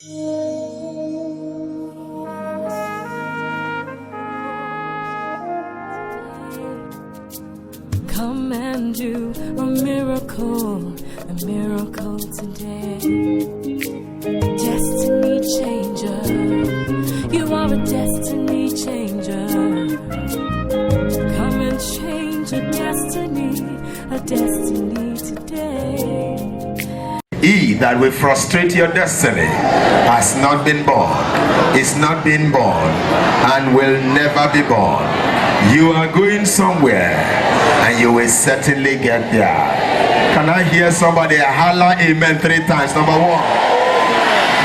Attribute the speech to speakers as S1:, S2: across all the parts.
S1: Come and do a miracle today. Destiny changer, you are a destiny changer. Come and change a destiny today.
S2: He that will frustrate your destiny has not been born, is not being born, and will never be born. You are going somewhere, and you will certainly get there. Can I hear somebody holler amen 3 times? Number 1,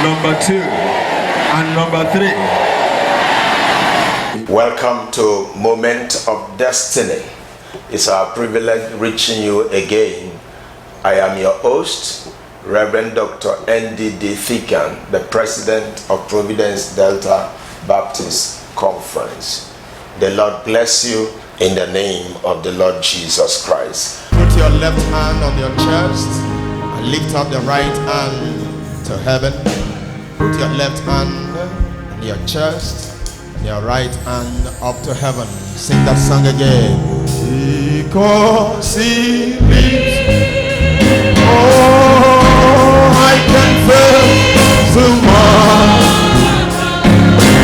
S2: number 2, and number 3.
S3: Welcome to Moment of Destiny. It's our privilege reaching you again. I am your host, Reverend Dr. N.D.D. Thikan, the President of Providence Delta Baptist Conference. The Lord bless you in the name of the Lord Jesus Christ.
S4: Put your left hand on your chest and lift up the right hand to heaven. Put your left hand on your chest and your right hand up to heaven. Sing that song again. Because He lives, oh, I can face tomorrow.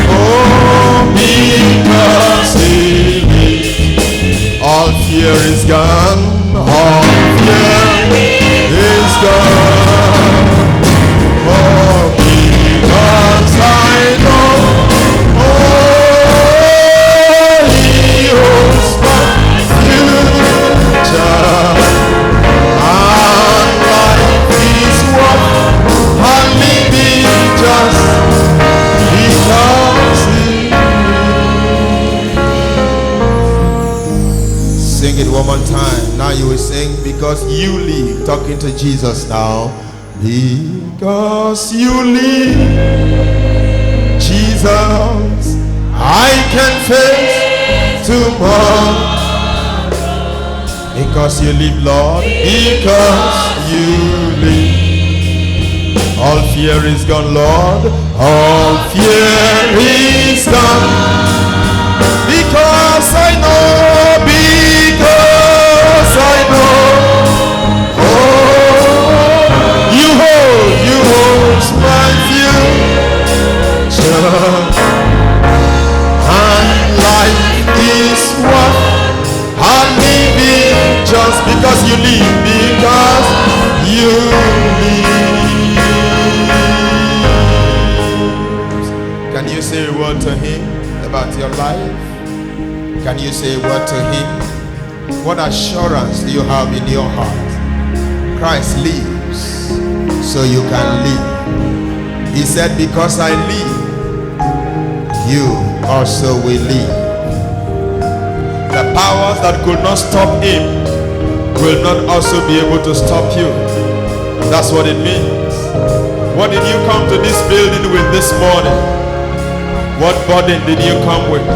S4: Oh, because He lives, all fear is gone. All fear is gone. Oh, because I know, oh, He holds my future. And life is worth living just because He. Sing it one more time. Now you will sing because you live. Talking to Jesus now. Because you live, Jesus, I can face tomorrow. Because you live, Lord. Because you live, all fear is gone, Lord. All fear is gone. Because I know. Because I know, oh, you hold my future, and life is worth living just because you live, because you live. Can you say a word to Him about your life? Can you say a word to Him? What assurance do you have in your heart? Christ lives, so you can live. He said, because I live, you also will live. The powers that could not stop Him will not also be able to stop you. That's what it means. What did you come to this building with this morning? What burden did you come with?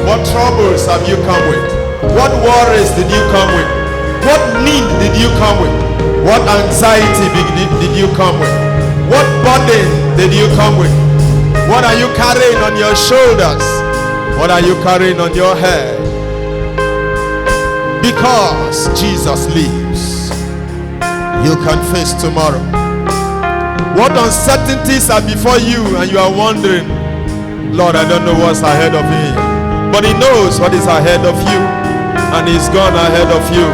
S4: What troubles have you come with? What worries did you come with? What need did you come with? What anxiety did you come with? What burden did you come with? What are you carrying on your shoulders? What are you carrying on your head? Because Jesus lives, you can face tomorrow. What uncertainties are before you and you are wondering, Lord, I don't know what's ahead of me. But He knows what is ahead of you, and He's gone ahead of you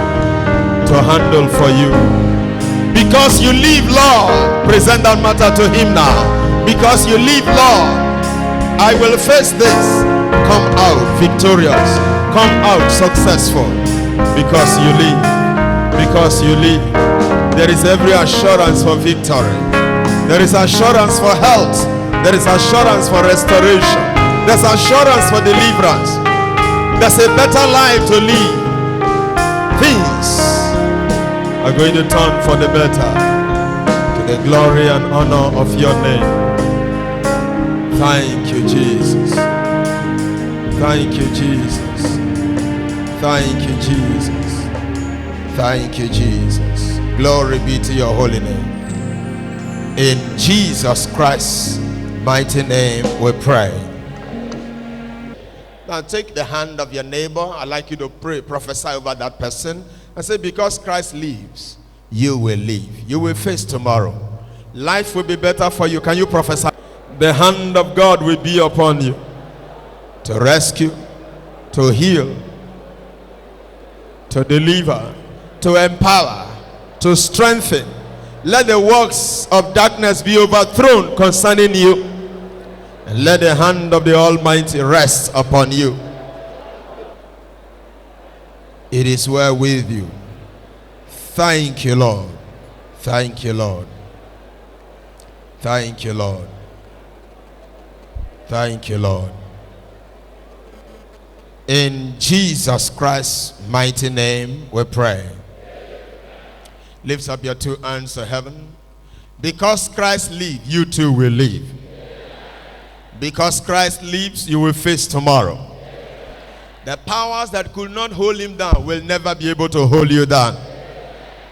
S4: to handle for you. Because you live, Lord, present that matter to Him now. Because you live, Lord, I will face this. Come out victorious, come out successful. Because you live, because you live, there is every assurance for victory. There is assurance for health. There is assurance for restoration. There's assurance for deliverance. There's a better life to live. Things are going to turn for the better, to the glory and honor of your name. Thank you, Jesus. Thank you, Jesus. Thank you, Jesus. Thank you, Jesus. Glory be to your holy name. In Jesus Christ's mighty name we pray. Now take the hand of your neighbor. I'd like you to pray, prophesy over that person, and say, because Christ lives, you will live. You will face tomorrow. Life will be better for you. Can you prophesy? The hand of God will be upon you to rescue, to heal, to deliver, to empower, to strengthen. Let the works of darkness be overthrown concerning you, and let the hand of the Almighty rest upon you. It is well with you. Thank you, Lord. Thank you, Lord. Thank you, Lord. Thank you, Lord. In Jesus Christ's mighty name we pray. Lift up your two hands to heaven. Because Christ lives, you too will live. Because Christ lives, you will face tomorrow. The powers that could not hold him down will never be able to hold you down.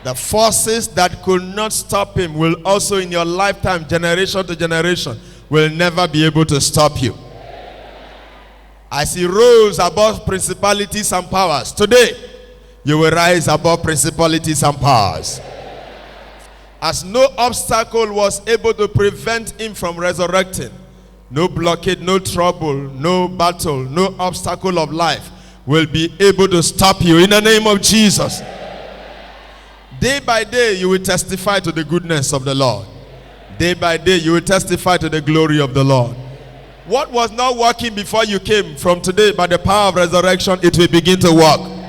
S4: The forces that could not stop him will also in your lifetime, generation to generation, will never be able to stop you. As he rose above principalities and powers, today you will rise above principalities and powers. As no obstacle was able to prevent him from resurrecting, no blockade, no trouble, no battle, no obstacle of life will be able to stop you in the name of Jesus. Day by day you will testify to the goodness of the Lord. Day by day you will testify to the glory of the Lord. What was not working before you came, from today by the power of resurrection it will begin to work.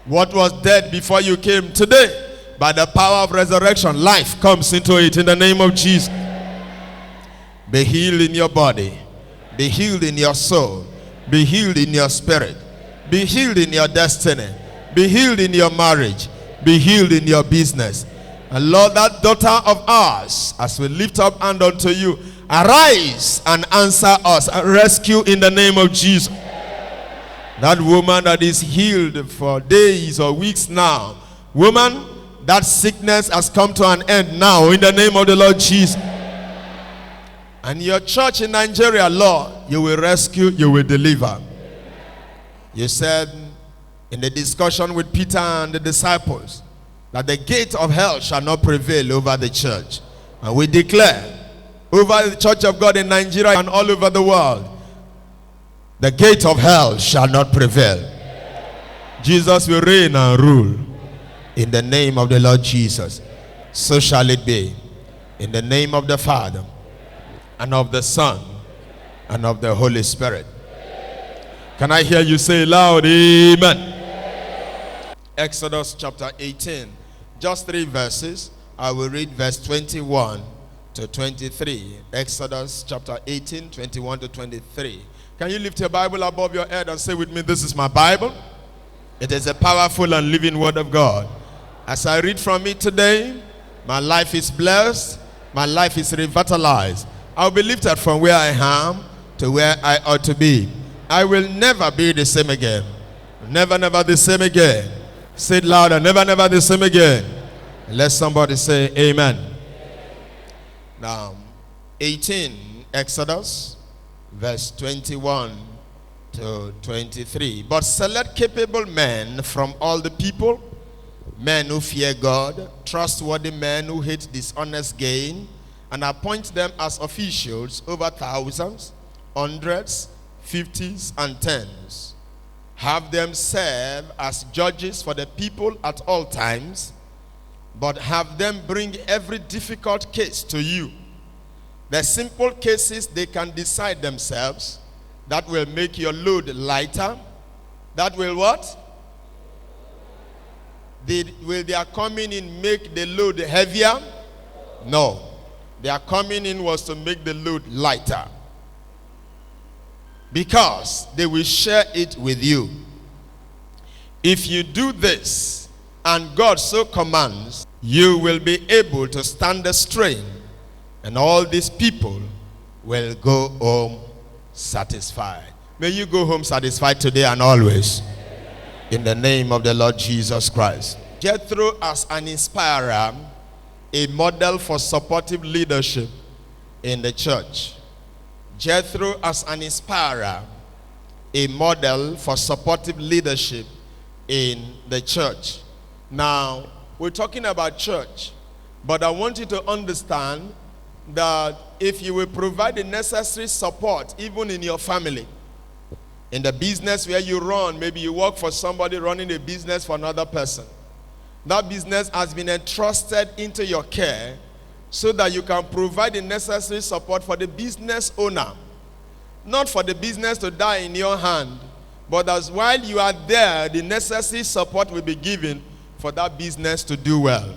S4: What was dead before you came, today by the power of resurrection life comes into it in the name of Jesus. Be healed in your body. Be healed in your soul. Be healed in your spirit. Be healed in your destiny. Be healed in your marriage. Be healed in your business. And Lord, that daughter of ours, as we lift up hand unto you, arise and answer us and rescue in the name of Jesus. That woman that is healed for days or weeks now, woman, that sickness has come to an end now in the name of the Lord Jesus. And your church in Nigeria, Lord, you will rescue, you will deliver. You said in the discussion with Peter and the disciples that the gate of hell shall not prevail over the church. And we declare over the church of God in Nigeria and all over the world, the gate of hell shall not prevail. Jesus will reign and rule in the name of the Lord Jesus. So shall it be. In the name of the Father, and of the Son, and of the Holy Spirit. Can I hear you say loud, amen? Exodus chapter 18. Just 3 verses. I will read verse 21 to 23. Exodus chapter 18, 21 to 23. Can you lift your Bible above your head and say with me, this is my Bible? It is a powerful and living word of God. As I read from it today, my life is blessed. My life is revitalized. I'll be lifted from where I am to where I ought to be. I will never be the same again. Never, never the same again. Say it louder. Never, never the same again. Let somebody say amen. Now, 18, Exodus, verse 21 to 23. But select capable men from all the people, men who fear God, trustworthy men who hate dishonest gain, and appoint them as officials over thousands, hundreds, fifties, and tens. Have them serve as judges for the people at all times, but have them bring every difficult case to you. The simple cases they can decide themselves, that will make your load lighter. That will what? Will their coming in make the load heavier? No. Their coming in was to make the load lighter, because they will share it with you. If you do this, and God so commands, you will be able to stand the strain, and all these people will go home satisfied. May you go home satisfied today and always, in the name of the Lord Jesus Christ. Jethro, as an inspirer, a model for supportive leadership in the church. Jethro as an inspirer, a model for supportive leadership in the church. Now, we're talking about church, but I want you to understand that if you will provide the necessary support, even in your family, in the business where you run, maybe you work for somebody running a business for another person. That business has been entrusted into your care so that you can provide the necessary support for the business owner. Not for the business to die in your hand, but as while you are there, the necessary support will be given for that business to do well.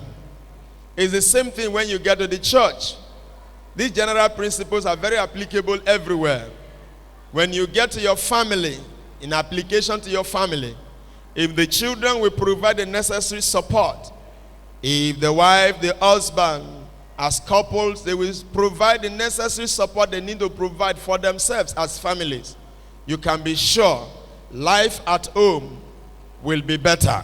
S4: It's the same thing when you get to the church. These general principles are very applicable everywhere. When you get to your family, in application to your family, if the children will provide the necessary support, if the wife, the husband, as couples, they will provide the necessary support they need to provide for themselves as families, you can be sure life at home will be better.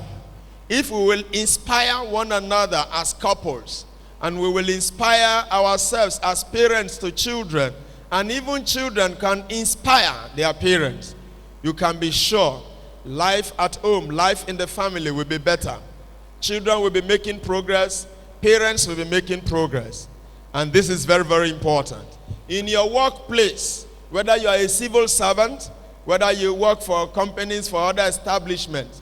S4: If we will inspire one another as couples, and we will inspire ourselves as parents to children, and even children can inspire their parents, you can be sure life at home, life in the family will be better. Children will be making progress. Parents will be making progress. And this is very, very important. In your workplace, whether you are a civil servant, whether you work for companies, for other establishments,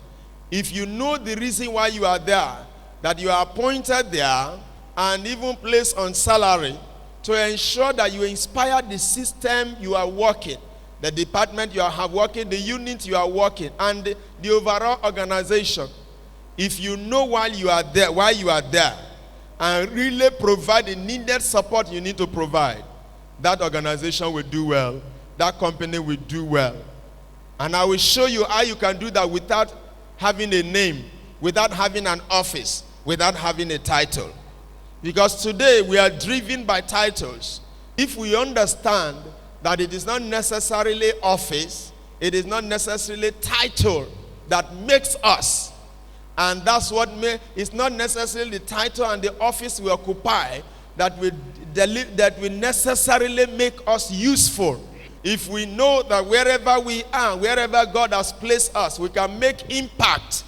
S4: if you know the reason why you are there, that you are appointed there and even placed on salary to ensure that you inspire the system you are working, the department you are working, the unit you are working, and the overall organization. If you know why you are there, and really provide the needed support you need to provide, that organization will do well. That company will do well. And I will show you how you can do that without having a name, without having an office, without having a title. Because today we are driven by titles. If we understand that it is not necessarily office, it is not necessarily title that makes us. And that's what it's not necessarily the title and the office we occupy that will necessarily make us useful. If we know that wherever we are, wherever God has placed us, we can make impact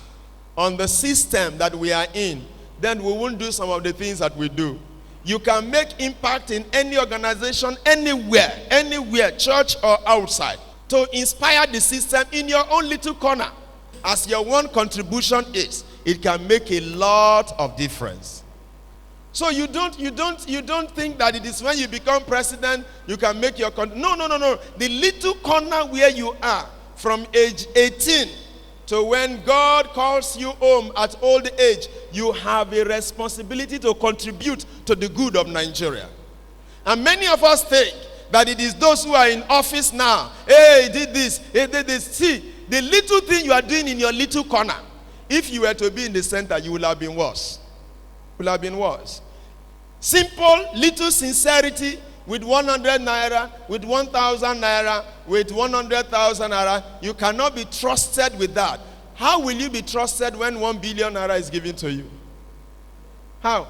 S4: on the system that we are in, then we won't do some of the things that we do. You can make impact in any organization, anywhere, church or outside, to inspire the system in your own little corner. As your one contribution is, it can make a lot of difference. So you don't think that it is when you become president you can make your no. The little corner where you are from age 18 to when God calls you home at old age, you have a responsibility to contribute to the good of Nigeria. And many of us think that it is those who are in office now. Hey, he did this, he did this. See, the little thing you are doing in your little corner, if you were to be in the center, you would have been worse. Would have been worse. Simple, little sincerity with 100 naira, with 1,000 naira, with 100,000 naira. You cannot be trusted with that. How will you be trusted when 1 billion naira is given to you? How?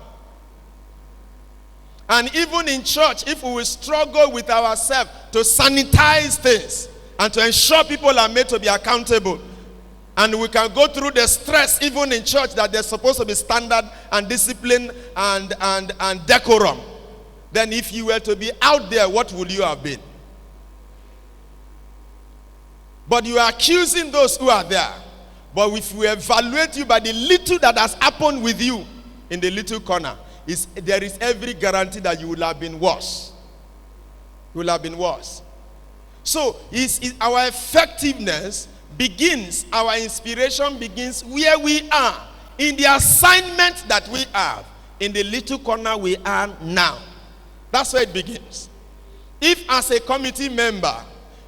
S4: And even in church, if we will struggle with ourselves to sanitize things and to ensure people are made to be accountable, and we can go through the stress even in church that there's supposed to be standard and discipline and decorum, then if you were to be out there, what would you have been? But you are accusing those who are there. But if we evaluate you by the little that has happened with you in the little corner, there is every guarantee that you will have been worse. You will have been worse. So our effectiveness begins, our inspiration begins where we are, in the assignment that we have, in the little corner we are now. That's where it begins. If as a committee member,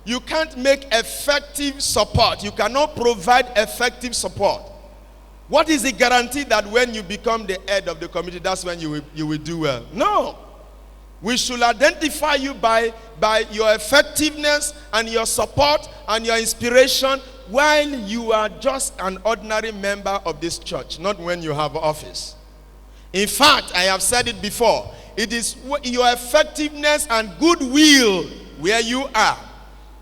S4: you can't make effective support, you cannot provide effective support, what is the guarantee that when you become the head of the committee, that's when you will do well? No. We should identify you by your effectiveness and your support and your inspiration while you are just an ordinary member of this church, not when you have office. In fact, I have said it before. It is your effectiveness and goodwill where you are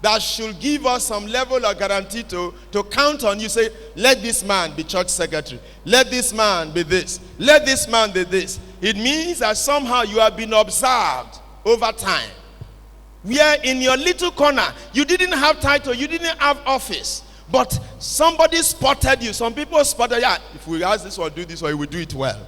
S4: that should give us some level of guarantee to count on you. Say, let this man be church secretary. Let this man be this. Let this man be this. It means that somehow you have been observed over time. Where in your little corner, you didn't have title, you didn't have office, but somebody spotted you. Some people spotted, yeah, if we ask this or do this, or he will do it well.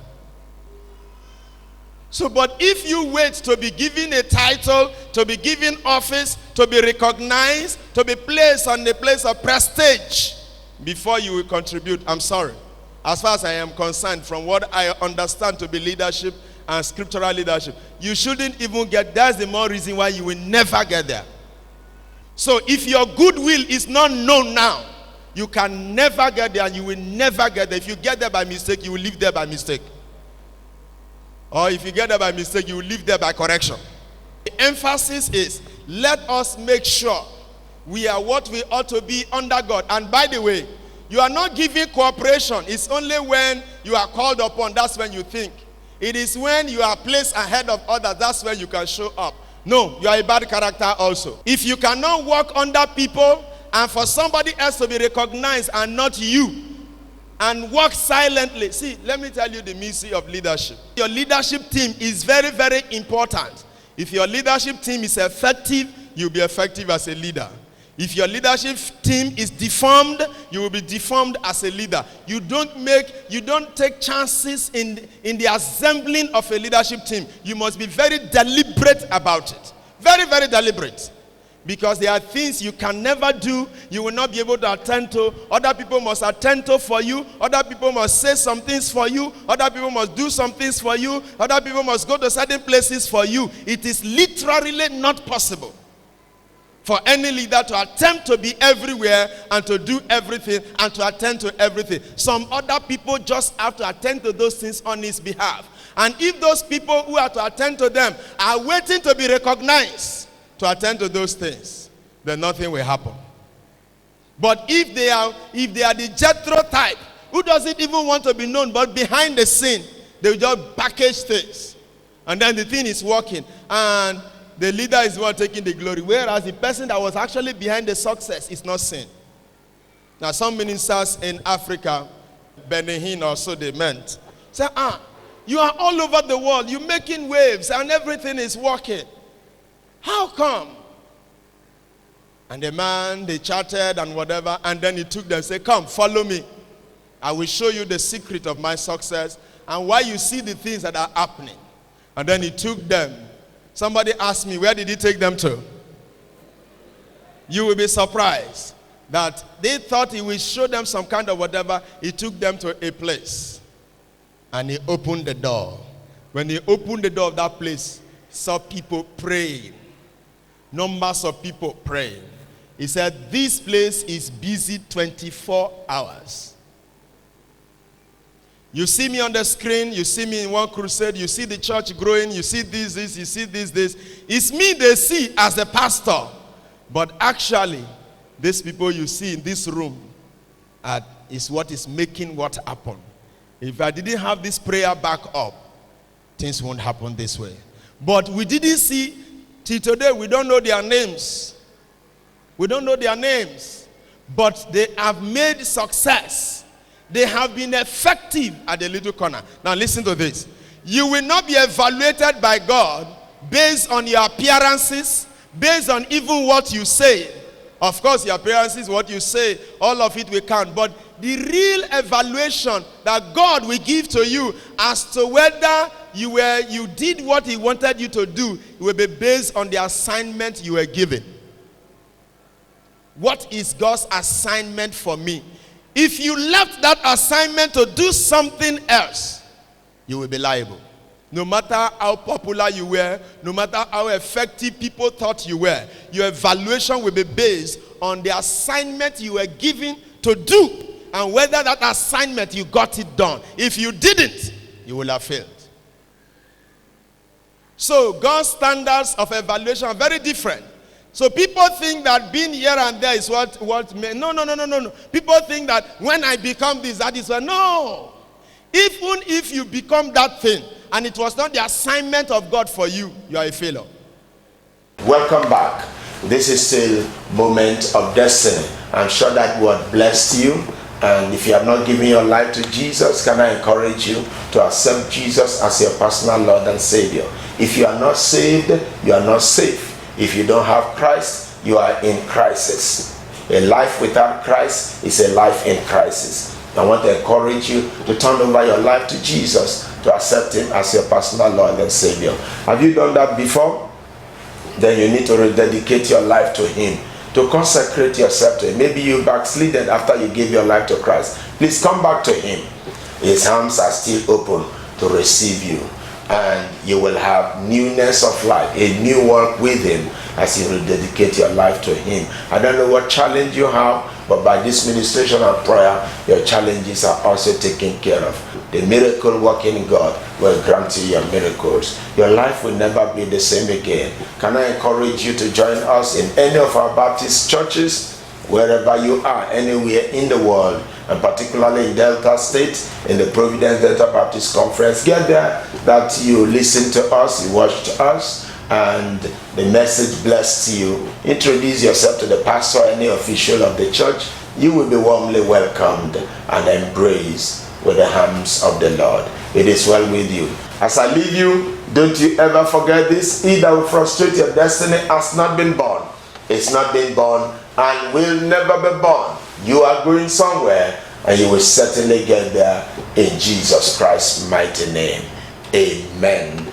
S4: So, but if you wait to be given a title, to be given office, to be recognized, to be placed on a place of prestige before you will contribute, I'm sorry. As far as I am concerned, from what I understand to be leadership and scriptural leadership, you shouldn't even get. That's the more reason why you will never get there. So if your goodwill is not known now, you can never get there, and you will never get there. If you get there by mistake, you will leave there by mistake. Or if you get there by mistake, you will leave there by correction. The emphasis is, let us make sure we are what we ought to be under God. And by the way, you are not giving cooperation. It's only when you are called upon, that's when you think. It is when you are placed ahead of others, that's when you can show up. No, you are a bad character also. If you cannot work under people and for somebody else to be recognized and not you, and work silently. See, let me tell you the mystery of leadership. Your leadership team is very, very important. If your leadership team is effective, you'll be effective as a leader. If your leadership team is deformed, you will be deformed as a leader. You don't take chances in the assembling of a leadership team. You must be very deliberate about it. Very, very deliberate. Because there are things you can never do, you will not be able to attend to. Other people must attend to for you. Other people must say some things for you. Other people must do some things for you. Other people must go to certain places for you. It is literally not possible for any leader to attempt to be everywhere and to do everything and to attend to everything. Some other people just have to attend to those things on his behalf. And if those people who are to attend to them are waiting to be recognized to attend to those things, then nothing will happen. But if they are the Jethro type, who doesn't even want to be known, but behind the scene, they will just package things. And then the thing is working. And the leader is the one taking the glory. Whereas the person that was actually behind the success is not seen. Now some ministers in Africa, Benin or so they meant, say, you are all over the world. You're making waves and everything is working. How come? And the man, they chatted and whatever, and then he took them and said, come, follow me. I will show you the secret of my success and why you see the things that are happening. And then he took them. Somebody asked me, where did he take them to? You will be surprised that they thought he would show them some kind of whatever. He took them to a place and he opened the door. When he opened the door of that place, he saw people praying. Numbers of people praying. He said, this place is busy 24 hours. You see me on the screen, you see me in one crusade, you see the church growing, you see this, you see this. It's me they see as the pastor. But actually, these people you see in this room is what is making what happen. If I didn't have this prayer back up, things won't happen this way. But we didn't see. Till today, we don't know their names. We don't know their names. But they have made success. They have been effective at the little corner. Now listen to this. You will not be evaluated by God based on your appearances, based on even what you say. Of course, your appearances, what you say, all of it will count. But the real evaluation that God will give to you as to whether you did what he wanted you to do, it will be based on the assignment you were given. What is God's assignment for me? If you left that assignment to do something else, you will be liable. No matter how popular you were, no matter how effective people thought you were, your evaluation will be based on the assignment you were given to do and whether that assignment you got it done. If you didn't, you will have failed. So God's standards of evaluation are very different. So people think that being here and there is what no. People think that when I become this, that is what. No. Even if you become that thing and it was not the assignment of God for you, you are a failure.
S3: Welcome back. This is still Moment of Destiny. I'm sure that word blessed you. And if you have not given your life to Jesus, can I encourage you to accept Jesus as your personal Lord and Savior? If you are not saved, you are not safe. If you don't have Christ, you are in crisis. A life without Christ is a life in crisis. I want to encourage you to turn over your life to Jesus, to accept Him as your personal Lord and Savior. Have you done that before? Then you need to rededicate your life to Him, to consecrate yourself to Him. Maybe you backslided after you gave your life to Christ. Please come back to Him. His arms are still open to receive you, and you will have newness of life, a new walk with Him as you rededicate your life to Him. I don't know what challenge you have, but by this ministration and prayer, your challenges are also taken care of. The miracle working God will grant you your miracles. Your life will never be the same again. Can I encourage you to join us in any of our Baptist churches, wherever you are, anywhere in the world, and particularly in Delta State, in the Providence Delta Baptist Conference. Get there, that you listen to us, you watched us, and the message blessed you. Introduce yourself to the pastor or any official of the church. You will be warmly welcomed and embraced with the arms of the Lord. It is well with you. As I leave you, don't you ever forget this: he that will frustrate your destiny has not been born, is not been born, and will never be born. You are going somewhere, and you will certainly get there in Jesus Christ's mighty name. Amen.